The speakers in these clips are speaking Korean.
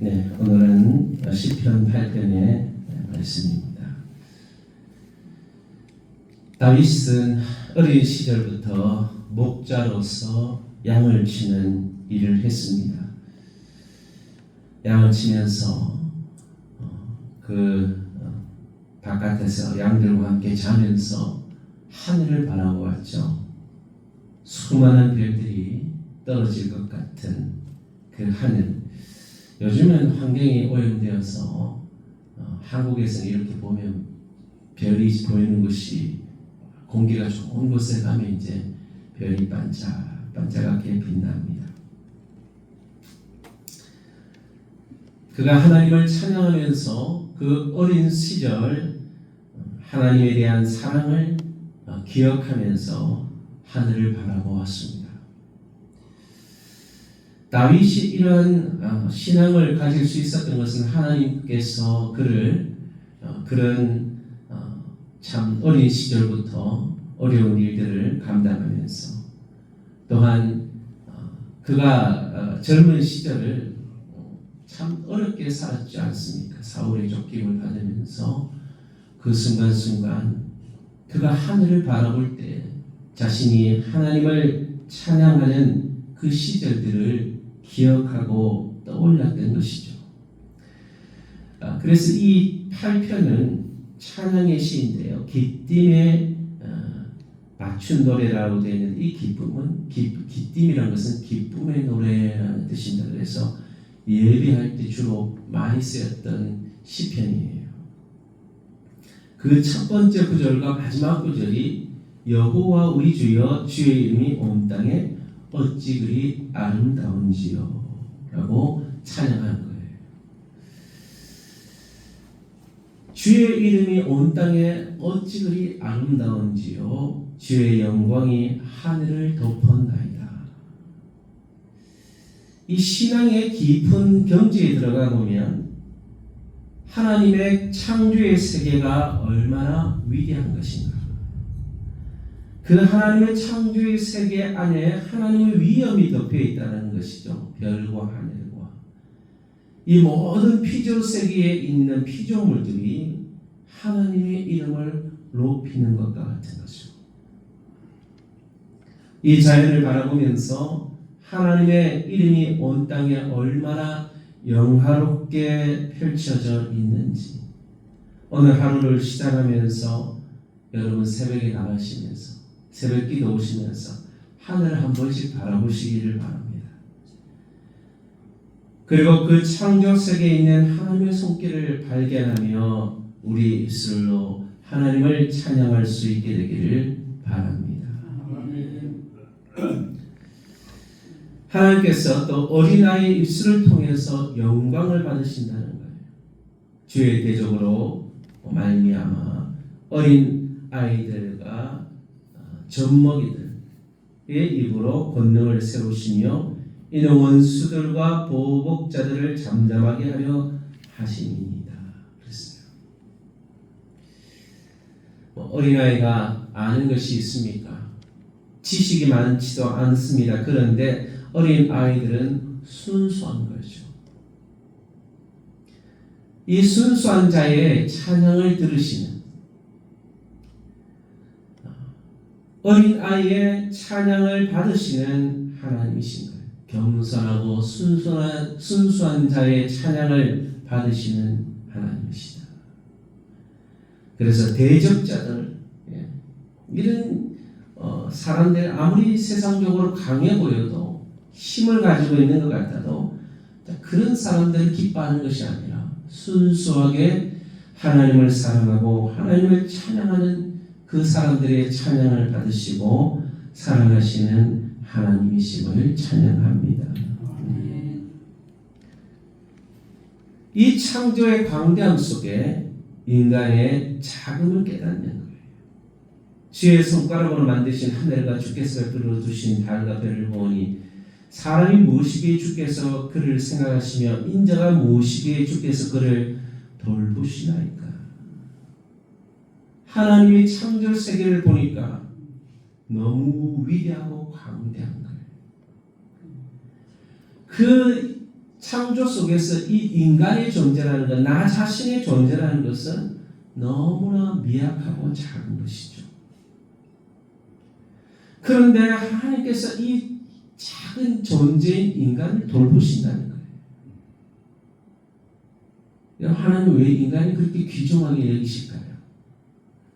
네, 오늘은 시편 8편의 말씀입니다. 다윗은 어린 시절부터 목자로서 양을 치는 일을 했습니다. 양을 치면서 바깥에서 양들과 함께 자면서 하늘을 바라보았죠. 수많은 별들이 떨어질 것 같은 그 하늘. 요즘은 환경이 오염되어서 한국에서는 이렇게 보면 별이 보이는 곳이 공기가 좋은 곳에 가면 이제 별이 반짝반짝하게 빛납니다. 그가 하나님을 찬양하면서 그 어린 시절 하나님에 대한 사랑을 기억하면서 하늘을 바라보았습니다. 다윗이 이러한 신앙을 가질 수 있었던 것은 하나님께서 그를 그런 참 어린 시절부터 어려운 일들을 감당하면서 또한 그가 젊은 시절을 참 어렵게 살았지 않습니까? 사울의 쫓김을 받으면서 그 순간순간 그가 하늘을 바라볼 때 자신이 하나님을 찬양하는 그 시절들을 기억하고 떠올랐던 것이죠. 그래서 이 8편은 찬양의 시인데요. 기쁨에 맞춘 노래라고 되어 있는데 이 기쁨은 기쁨이라는 것은 기쁨의 노래라는 뜻입니다. 그래서 예배할 때 주로 많이 쓰였던 시편이에요. 그 첫 번째 구절과 마지막 구절이 여호와 우리 주여 주의 이름이 온 땅에 어찌 그리 아름다운지요 라고 찬양하는 거예요. 주의 이름이 온 땅에 어찌 그리 아름다운지요 주의 영광이 하늘을 덮었나이다. 이 신앙의 깊은 경지에 들어가 보면 하나님의 창조의 세계가 얼마나 위대한 것인가. 그 하나님의 창조의 세계 안에 하나님의 위엄이 덮여 있다는 것이죠. 별과 하늘과 이 모든 피조 세계에 있는 피조물들이 하나님의 이름을 높이는 것과 같은 것이죠. 이 자연을 바라보면서 하나님의 이름이 온 땅에 얼마나 영화롭게 펼쳐져 있는지 오늘 하루를 시작하면서 여러분 새벽에 나가시면서 새벽 기도 오시면서 하늘을 한 번씩 바라보시기를 바랍니다. 그리고 그 창조 세계에 있는 하나님의 손길을 발견하며 우리 입술로 하나님을 찬양할 수 있게 되기를 바랍니다. 하나님께서 또 어린아이의 입술을 통해서 영광을 받으신다는 거예요. 주의 대적으로 말미암아 어린 아이들과 젖먹이들의 입으로 권능을 세우시며 이는 원수들과 보복자들을 잠잠하게 하려 하심이니이다. 그랬어요. 어린아이가 아는 것이 있습니까? 지식이 많지도 않습니다. 그런데 어린 아이들은 순수한 거죠. 이 순수한 자의 찬양을 들으시는 어린 아이의 찬양을 받으시는 하나님이신 거예요. 겸손하고 순수한 자의 찬양을 받으시는 하나님이시다. 그래서 대적자들, 이런 사람들 아무리 세상적으로 강해 보여도 힘을 가지고 있는 것 같아도 그런 사람들을 기뻐하는 것이 아니라 순수하게 하나님을 사랑하고 하나님을 찬양하는 그 사람들의 찬양을 받으시고 사랑하시는 하나님이심을 찬양합니다. 이 창조의 광대함 속에 인간의 작음을 깨닫는 거예요. 주의 손가락으로 만드신 하늘과 주께서 끌어두신 달과 별을 보니 사람이 무엇이기에 주께서 그를 생각하시며 인자가 무엇이기에 주께서 그를 돌보시나이까. 하나님의 창조 세계를 보니까 너무 위대하고 광대한 거예요. 그 창조 속에서 이 인간의 존재라는 것, 나 자신의 존재라는 것은 너무나 미약하고 작은 것이죠. 그런데 하나님께서 이 작은 존재인 인간을 돌보신다는 거예요. 하나님 왜 인간이 그렇게 귀중하게 여기실까요?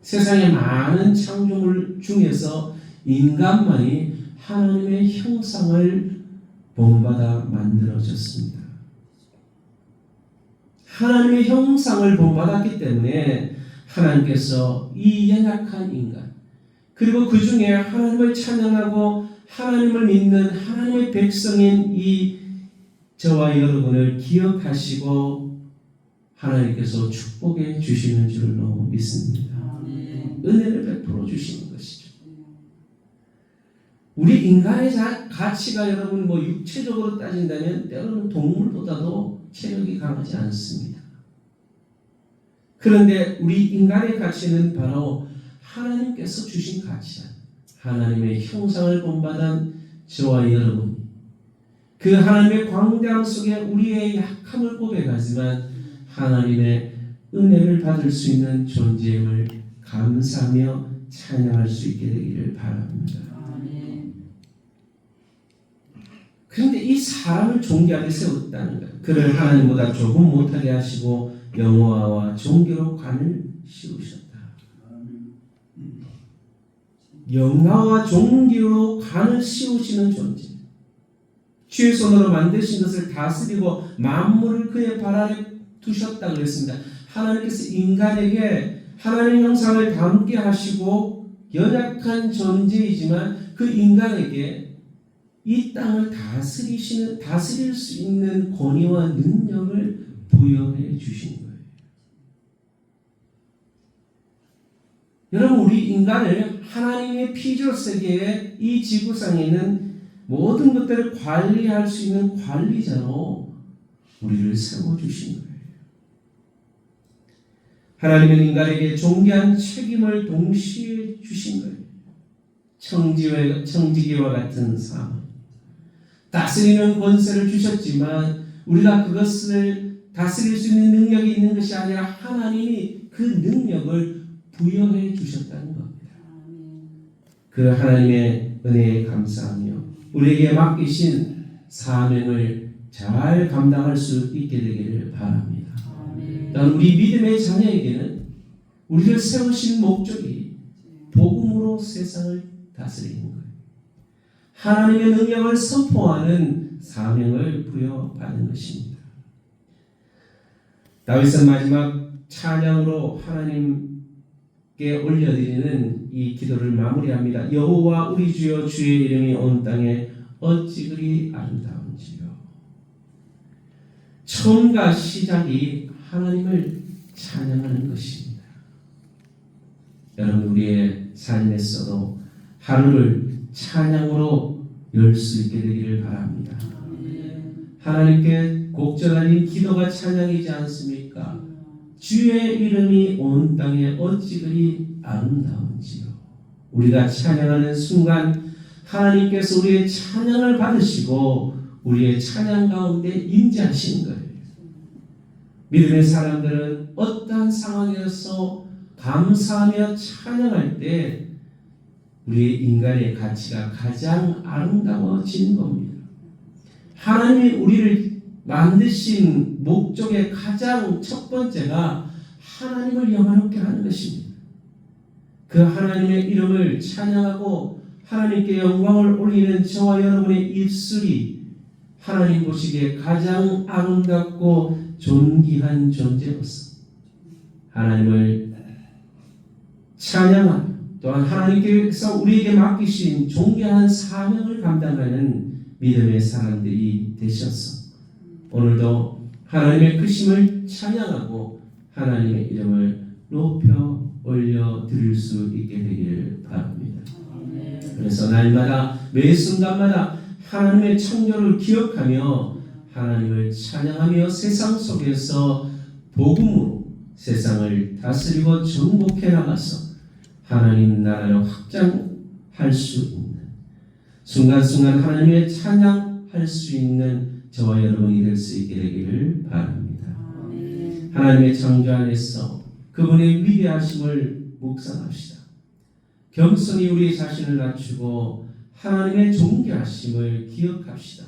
세상의 많은 창조물 중에서 인간만이 하나님의 형상을 본받아 만들어졌습니다. 하나님의 형상을 본받았기 때문에 하나님께서 이 연약한 인간, 그리고 그 중에 하나님을 찬양하고 하나님을 믿는 하나님의 백성인 이 저와 여러분을 기억하시고 하나님께서 축복해 주시는 줄로 믿습니다. 은혜를 베풀어 주시는 것이죠. 우리 인간의 가치가 여러분 육체적으로 따진다면 때로는 동물보다도 체력이 강하지 않습니다. 그런데 우리 인간의 가치는 바로 하나님께서 주신 가치야. 하나님의 형상을 본받은 저와 여러분, 그 하나님의 광대함 속에 우리의 약함을 고백하지만 하나님의 은혜를 받을 수 있는 존재임을 감사하며 찬양할 수 있게 되기를 바랍니다. 그런데 이 사람을 존귀하게 세웠다는 거예요. 그를 하나님보다 조금 못하게 하시고 영화와 종교로 관을 씌우셨다. 영화와 종교로 관을 씌우시는 존재. 주의 손으로 만드신 것을 다스리고 만물을 그의 발 아래 두셨다 그랬습니다. 하나님께서 인간에게 하나님의 형상을 담게 하시고 연약한 존재이지만 그 인간에게 이 땅을 다스릴 수 있는 권위와 능력을 부여해 주신 거예요. 여러분, 우리 인간을 하나님의 피조 세계에 이 지구상에 있는 모든 것들을 관리할 수 있는 관리자로 우리를 세워주신 거예요. 하나님은 인간에게 존귀한 책임을 동시에 주신 거예요. 청지기와 같은 삶, 다스리는 권세를 주셨지만 우리가 그것을 다스릴 수 있는 능력이 있는 것이 아니라 하나님이 그 능력을 부여해 주셨다는 겁니다. 그 하나님의 은혜에 감사하며 우리에게 맡기신 사명을 잘 감당할 수 있게 되기를 바랍니다. 또한 우리 믿음의 자녀에게는 우리를 세우신 목적이 복음으로 세상을 다스리는 거예요. 하나님의 능력을 선포하는 사명을 부여받은 것입니다. 다윗은 마지막 찬양으로 하나님께 올려드리는 이 기도를 마무리합니다. 여호와 우리 주여, 주의 이름이 온 땅에 어찌 그리 아름다운지요. 처음과 시작이 하나님을 찬양하는 것입니다. 여러분, 우리의 삶에서도 하루를 찬양으로 열 수 있게 되기를 바랍니다. 하나님께 곡절하는 기도가 찬양이지 않습니까? 주의 이름이 온 땅에 어찌 그리 아름다운지요. 우리가 찬양하는 순간 하나님께서 우리의 찬양을 받으시고 우리의 찬양 가운데 임재하시는 거예요. 믿음의 사람들은 어떠한 상황에서 감사하며 찬양할 때 우리의 인간의 가치가 가장 아름다워지는 겁니다. 하나님이 우리를 만드신 목적의 가장 첫 번째가 하나님을 영화롭게 하는 것입니다. 그 하나님의 이름을 찬양하고 하나님께 영광을 올리는 저와 여러분의 입술이 하나님 보시기에 가장 아름답고 존귀한 존재로서 하나님을 찬양하며 또한 하나님께서 우리에게 맡기신 존귀한 사명을 감당하는 믿음의 사람들이 되셔서 오늘도 하나님의 크심을 찬양하고 하나님의 이름을 높여 올려 드릴 수 있게 되기를 바랍니다. 그래서 날마다 매 순간마다 하나님의 창조를 기억하며 하나님을 찬양하며 세상 속에서 복음으로 세상을 다스리고 정복해 나가서 하나님 나라를 확장할 수 있는 순간순간 하나님의 찬양할 수 있는 저와 여러분이 될 수 있게 되기를 바랍니다. 하나님의 창조 안에서 그분의 위대하심을 묵상합시다. 겸손히 우리 자신을 낮추고 하나님의 존귀하심을 기억합시다.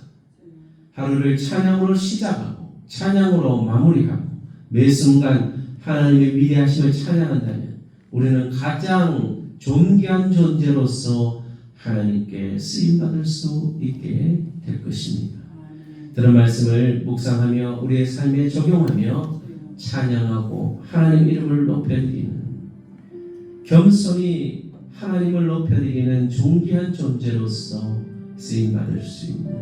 하루를 찬양으로 시작하고 찬양으로 마무리하고 매 순간 하나님의 위대하심을 찬양한다면 우리는 가장 존귀한 존재로서 하나님께 쓰임받을 수 있게 될 것입니다. 들은 말씀을 묵상하며 우리의 삶에 적용하며 찬양하고 하나님 이름을 높여드리는, 겸손히 하나님을 높여드리는 존귀한 존재로서 쓰임받을 수 있는,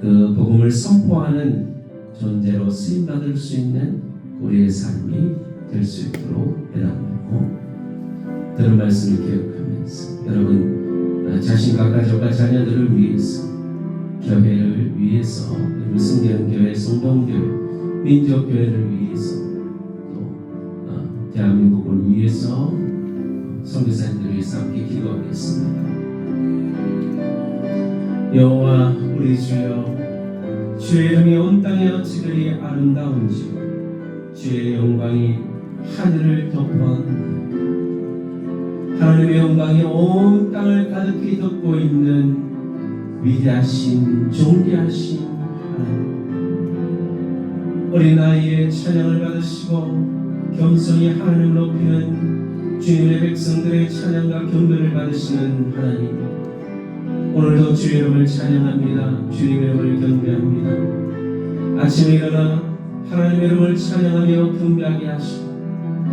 그 복음을 선포하는 존재로 쓰임받을 수 있는 우리의 삶이 될 수 있도록 해나가고, 들은 말씀을 기억하면서 여러분 자신과 가족과 자녀들을 위해서, 교회를 위해서, 승경교회, 성동교회, 민족교회를 위해서, 또 대한민국을 위해서 선교사님들을 위해서 함께 기도하겠습니다. 여호와 우리 주여, 주의 이름이 온 땅에 어찌그리 아름다운지 주의 영광이 하늘을 덮어한다. 하나님의 영광이 온 땅을 가득히 덮고 있는 위대하신 존귀하신 하나님, 어린 아이의 찬양을 받으시고 겸손히 하나님을 높이는 주님의 백성들의 찬양과 경배를 받으시는 하나님, 오늘도 주의 이름을 찬양합니다. 주님의 이름을 경배합니다. 아침에 일어나 하나님의 이름을 찬양하며 경배하게 하시고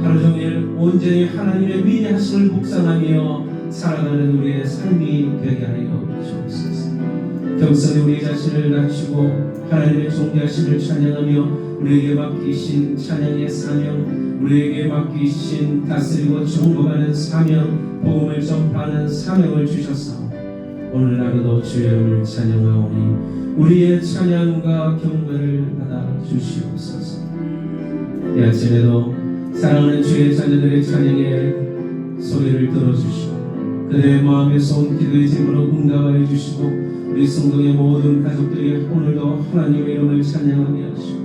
하루 종일 온전히 하나님의 위대하심을 묵상하며 살아가는 우리의 삶이 되게 하여 주옵소서. 겸손히 우리 자신을 낮추고 하나님의 존귀하심을 찬양하며 우리에게 맡기신 찬양의 사명, 우리에게 맡기신 다스리고 정복하는 사명, 복음을 전파하는 사명을 주셔서 오늘 하루도 주의 이름을 찬양하오니 우리의 찬양과 경배를 받아 주시옵소서. 이 아침에도 사랑하는 주의 자녀들의 찬양의 소리를 들어주시고 그들의 마음에서 온 기도의 제물로 응답하여 주시고 우리 성도의 모든 가족들이 오늘도 하나님의 이름을 찬양하게 하시고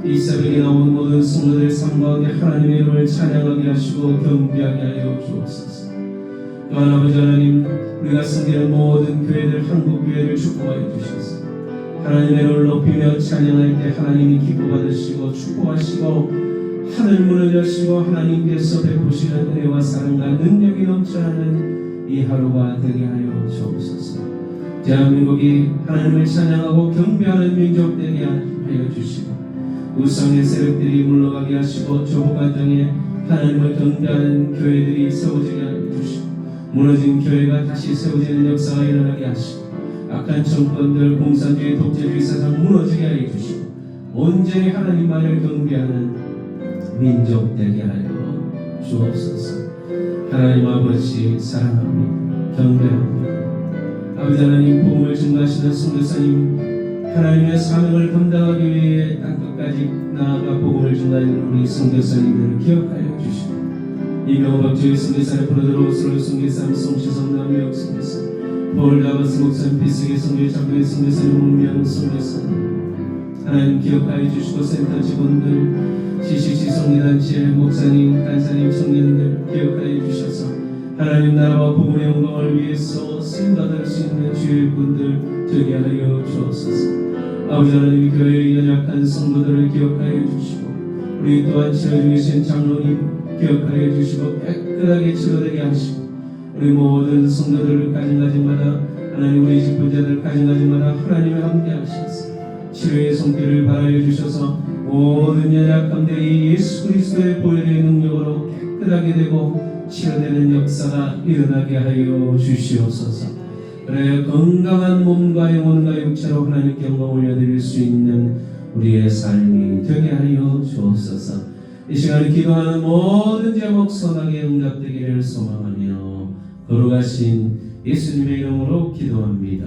이 새벽에 나온 모든 성도들의 삶 가운데 하나님의 이름을 찬양하게 하시고 경배하게 하여 주옵소서. 또한 아버지 하나님, 우리가 섬기는 모든 교회들, 한국 교회를 축복하여 주셔서 하나님의 이름을 높이며 찬양할 때 하나님이 기뻐받으시고 축복하시고 하늘 문을 여시고 하나님께서 베푸시는 은혜와 사랑과 능력이 넘쳐나는 이 하루가 되게 하여 주옵소서. 대한민국이 하나님을 찬양하고 경배하는 민족 되게 하여 주시고 우상의 세력들이 물러가게 하시고 좁은 가정에 하나님을 경배하는 교회들이 세워지게 하여 주시고 무너진 교회가 다시 세워지는 역사가 일어나게 하시고 악한 정권들, 공산주의, 독재주의 사상 무너지게 하여 주시고 온전히 하나님만을 경배하는 민족 되게 하여 주옵소서. 하나님 아버지 사랑합니다. 경배합니다. 아버지 하나님, 복음을 증거하시는 선교사님, 하나님의 사명을 감당하기 위해 땅끝까지 나아가 복음을 증거하는 우리 선교사님들을 기억하여 주시고 이명호 박주희 선교사를 부르도록 서울 선교사님, 송시선 남유혁 선교사, 보울 다바스 목사님, 비스기 선교 장로의 선교사님, 운명 선교사님 하나님 기억하여 주시고 센터 직원들, 지식지 성리단체 목사님, 간사님, 청년들 기억하여 주셔서 하나님 나라와 복음의 영광을 위해서 쓰임받을 수 있는 주의 분들 되게 하여 주옵소서. 아버지 하나님, 교회의 연약한 성도들을 기억하여 주시고 우리 또한 치료 중이신 장로님 기억하여 주시고 깨끗하게 치료되게 하시고 우리 모든 성도들을 가정가정마다 하나님, 우리 직분자들 가정가정마다 하나님의 함께 하셔서 치료의 손길을 바라여 주셔서 모든 연약함들이 예수 그리스도의 보혈의 능력으로 깨끗하게 되고 치료되는 역사가 일어나게 하여 주시옵소서. 그래 건강한 몸과 영혼과 육체로 하나님께 영광 올려드릴 수 있는 우리의 삶이 되게 하여 주옵소서. 이 시간에 기도하는 모든 제목 선하게 응답되기를 소망하며 거룩하신 예수님의 이름으로 기도합니다.